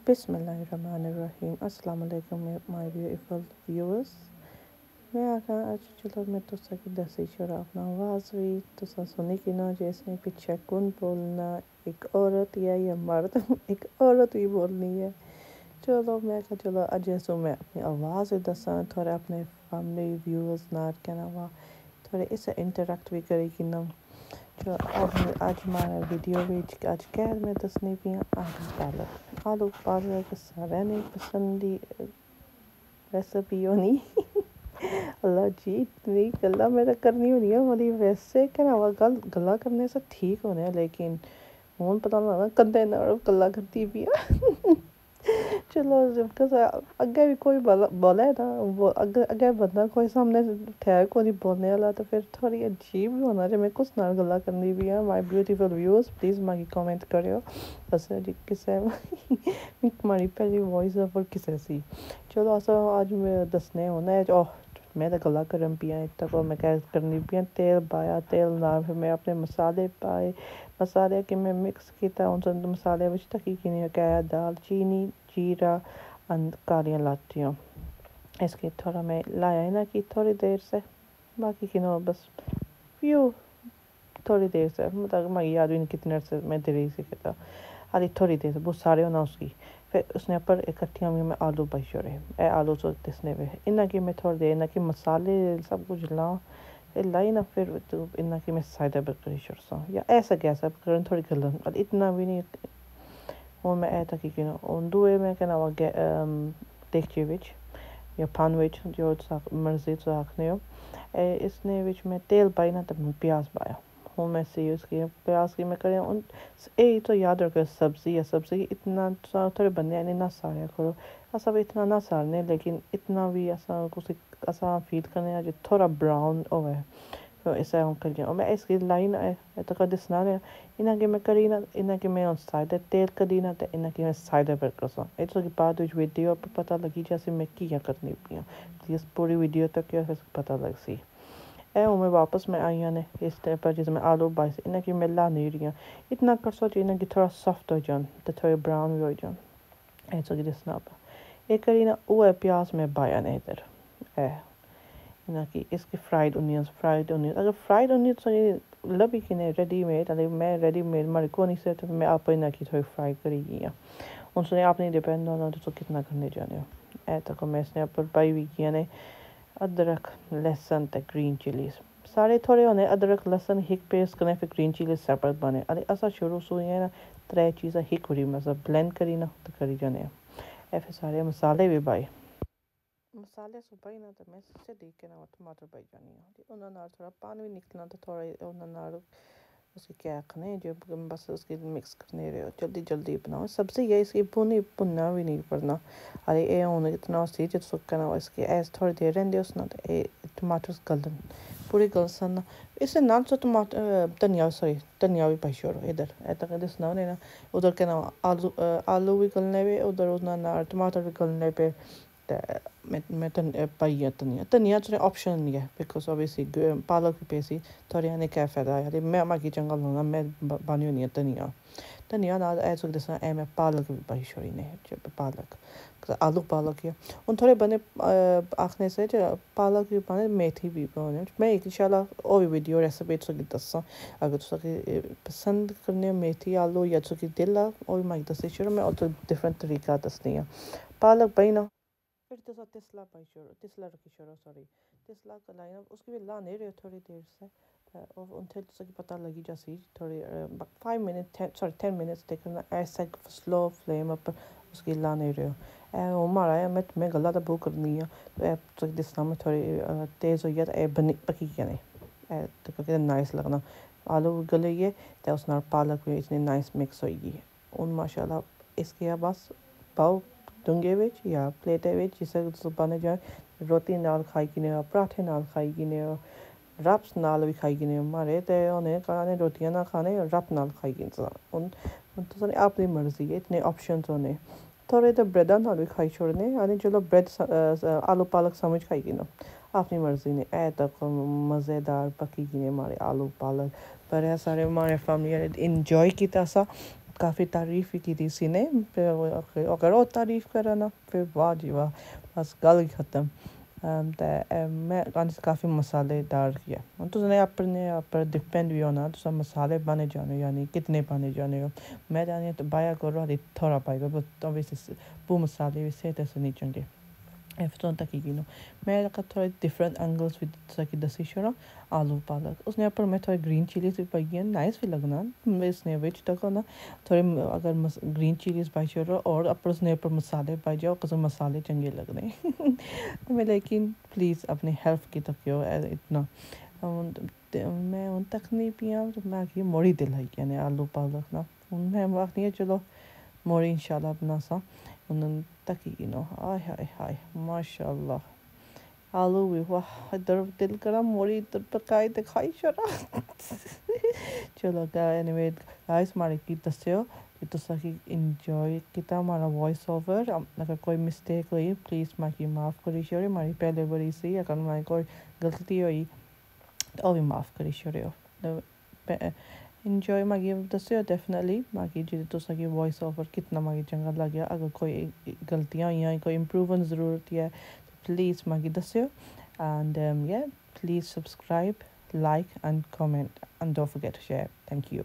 बिस्मिल्लाहिर्रहमानिर्रहीम अस्सलाम वालेकुम माय ब्यूटीफुल व्यूअर्स। मैं आखा अज चलो मैं तुसा की दसी छोड़ा अपना आवाज़ भी तुसा सुनी कि ना जैसे पीछे कौन बोलना एक औरत या मर्द एक औरत भी बोलनी है। चलो मैं कहा चलो अज सो मैं अपनी आवाज़ भी दसा थोड़े अपने फैमिली व्यूअर्स ना कहना वा थोड़े इससे इंटरेक्ट भी करेगी ना। जो आज हमारा वीडियो विच आज क्या मैं दसनी पी आलू पालक सारे ने पसंदी रेसिपी होनी अल्लाह जी इतनी गल्ला मैं करनी होनी है वाली वैसे क्या ना गल्ला करने से ठीक होने है लेकिन हूँ पता नहीं लगना कंधे गल्ला करती भी चलो अगे भी कोई बोले ना वो अगे बंदा कोई सामने ठहर को नहीं बोलने वाला तो फिर थोड़ी अजीब भी होना चाहिए मैं कुछ ना गल्ला करनी भी है। माय ब्यूटीफुल व्यूअर्स प्लीज़ मागी कमेंट करियो बस जी किसे हमारी पहली वॉइस ओवर किसे सी। चलो असा आज मैं दसने होना है जो मैं तो गला करन पिया एक तक मैं क्या करनी पिया तेल पाया तेल ना फिर मैं अपने मसाले पाए मसाले के मैं मिक्स किया उन सब मसाले विच तक की नहीं क्या दालचीनी जीरा और कालियाँ लाचियाँ इसके थोड़ा मैं लाया है ना कि थोड़ी देर से बाकी की ना बस फ्यू थोड़ी देर से मतलब मैं याद भी नहीं कितने से मैं देरी से कहता अरे थोड़ी देर से बहुत सारे होना उसकी फिर उसने पर इकट्ठियाँ में आलू पाई छोड़े ए आलू तो तिसने में इन्ना की मैं थोड़ी देर इन्ना की मसाले सब कुछ लाऊं लाई ना फिर तो इन्ना की मैं साइड पर करी छोड़सा या ऐसा कैसा करन थोड़ी गलन और इतना भी नहीं वो मैं ऐसा की ना उन दुए में कहना वा देखिए विच या पान विच जो मर्जी तो आखने हो इसने विच में तेल पाई ना तब प्याज पाया हूँ मैं सी उसकी प्याज की मैं करें उन ए तो याद रखो सब्ज़ी इतना थोड़े बनने नहीं ना सारा करो असा भी इतना ना सारने लेकिन इतना भी ऐसा कुछ ऐसा फील करने जो थोड़ा ब्राउन हो है तो ऐसा हम कर और मैं इसकी लाइन है तो कद स्नान इना के मैं करी ना इना के मैं उन साइड तेल कदी ना तो इना के मैं साइड पर करसा इतो की बाद विच वीडियो पर पता लगी जैसे मैं क्या करनी पिया प्लीज़ पूरी वीडियो तक क्या पता लग सी मैं वापस में आई ने इस टाइप पर जिसमें आलू बाइस इन्हें की मिला नहीं रही इतना कर सोच इन्हें की थोड़ा सॉफ्ट हो जान तो थोड़े ब्राउन भी हो जान ऐसा कि जिसना एक करी ना वो है प्याज में बाया नहीं इधर है ना कि इसकी फ्राइड अनियंस अगर फ्राइड अनियंस तो लभी कि नहीं रेडीमेड अरे मैं रेडीमेड मारे को नहीं से तो मैं आप ना की थोड़ी फ्राई करेगी या उनसे आप नहीं डिपेंड होना तो कितना करने जाने हो ऐ तो मैं इसने पर पाई हुई किया ने अदरक लहसुन ते ग्रीन चिलीज सारे थोड़े होने अदरक लहसुन हिक पेस्ट करने फिर ग्रीन चिलीज सेपरेट बने अरे असा शुरू से है ना त्रै चीज़ें हिक बड़ी मतलब ब्लेंड करी ना तो करी जाने फिर सारे मसाले भी पाए मसाले सुपाई ना तो मैं से देख के ना टमाटर पाई जानी है उन्होंने थोड़ा पानी भी निकलना तो थोड़ा उन्होंने उसकी क्या रखने जो बस उसके मिक्स करने रहे हो जल्दी जल्दी बनाओ सबसे ये इसकी भुनना भी नहीं पड़ना अरे ये हूँ इतना सी जो सुक्का ना इसके ऐसे थोड़ी देर रहेंगे उसना तो ये टमाटर गलन पूरी गलसन ना इससे नाल तो टमाटर धनिया भी पाई छोड़ो इधर ऐसा कर दसना नहीं ना उधर क्या ना आलू भी गलने पे उधर उसना टमाटर भी गलने पे मैं पाइया धनिया तो ऑप्शन नहीं है बिकॉज ऑब्वियसली पालक भी पेसी थोड़ी ने क्या फ़ायदा है मैं माकी चंगा लाना मैं बनी होनी है धनिया ना ऐसा दसना मैं पालक भी पाई छोड़ी ने पालक आलू पालक या उन थोड़े बने आखने से पालक भी बने मेथी भी बने मैं एक इंशाल्लाह और भी वीडियो रेसिपी तो दसा अगर तुम पसंद करने मेथी आलू या तो दिल और मैं दसी छोड़ो मैं और तो डिफरेंट तरीका दसनी है पालक पाई ना फिर तो तिसला पाई छोड़ो तिसला रखी छोड़ो सॉरी तिसला कलाई ना उसकी भी ला नहीं रहे थोड़ी देर से और उनसे तो पता लगी जैसी थोड़ी 5 मिनट सॉरी 10 मिनट्स देखना ऐसा स्लो फ्लेम पर उसकी ला नहीं रहे वो मारा है मैं गला तो बहुत करनी है तो दिसना में थोड़ी तेज़ हो गया तो बनी पकी क्या नहीं तो क्योंकि नाइस लगना आलू गले गए तो उस पालक भी इतनी नाइस मिक्स होगी उन माशाल्लाह इसके बस पाओ डूंगे विच या प्लेटे विच जिसे बने जाए रोटी नाल खाई कि नहीं पराठे नाल खाई कि नहीं रप्स नाल भी खाई कि नहीं मारे तो उन्हें खाने रोटियां ना खाने रप नाल खाई कि उन तो अपनी मर्जी है इतने ऑप्शन होने थोड़े तो ब्रेडा नाल भी खाई छोड़ने यानी चलो ब्रेड आलू पालक समझ खाई कि ना अपनी मर्जी ने ऐ तक मज़ेदार पकी कि नहीं मारे आलू पालक पर सारे हमारे फैमिली इंजॉय किया सा काफ़ी तारीफ़ भी की थी इसी ने, फिर अगर और तारीफ़ करा ना फिर वाह जी वाह, बस गल ही ख़त्म। मैं काफ़ी मसालेदार किया तुसें अपने उप्पर डिपेंड भी होना, तुस मसाले पाने चाहने यानी कितने पाने चाहने हो। मैं चाहनी तो बाया करो थोड़ा पाएगा, बट ऑब्वियसली वो मसाले भी सेहत आस्तै नहीं चंगे। Eftersom taky gino. मैं लगा थोड़ा डिफरेंट एंगल्स भी सकी दसी छोड़ा आलू पालक उसने ऊपर मैं थोड़ी ग्रीन चिलीज भी पाई है, नाइस भी लगना इसने विच तक ना थोड़े अगर ग्रीन चिलीज पाई छोड़ो और ऊपर उसने ऊपर मसाले पाई जाओ कसम मसाले चंगे लगने मैं लेकिन प्लीज़ अपनी हेल्प की तक इतना मैं उन तक नहीं पिया तो मैं आखिर मोड़ी दिलाई यानी आलू पालक ना मैं आखनी चलो मोड़ी इंशाल्लाह बना सा उन तक ही हाय हाय हाय माशाल्लाह आलू भी वाह इधर दिल करा मोड़ी इधर पकाई ते खाई छोड़ा चलो एनीवे गाइस मारी की दस्यो कि तुसा की इंजॉय किता हमारा वॉइस ओवर। अगर कोई मिस्टेक हुई प्लीज़ माकी माफ़ करी छोड़े, मारी पहले बड़ी सी अगर मारी कोई गलती हुई तो भी माफ़ करी छोड़ो। इंजॉय मागी दस्यो डेफिनेटली मागी जी तुसा की वॉइस ओवर कितना मागी चंगा लग्या। अगर कोई गलतियां हुई कोई इम्प्रूवमेंट ज़रूरत है प्लीज़ मागी दस्यो and yeah, please subscribe, like and comment and don't forget to share. Thank you.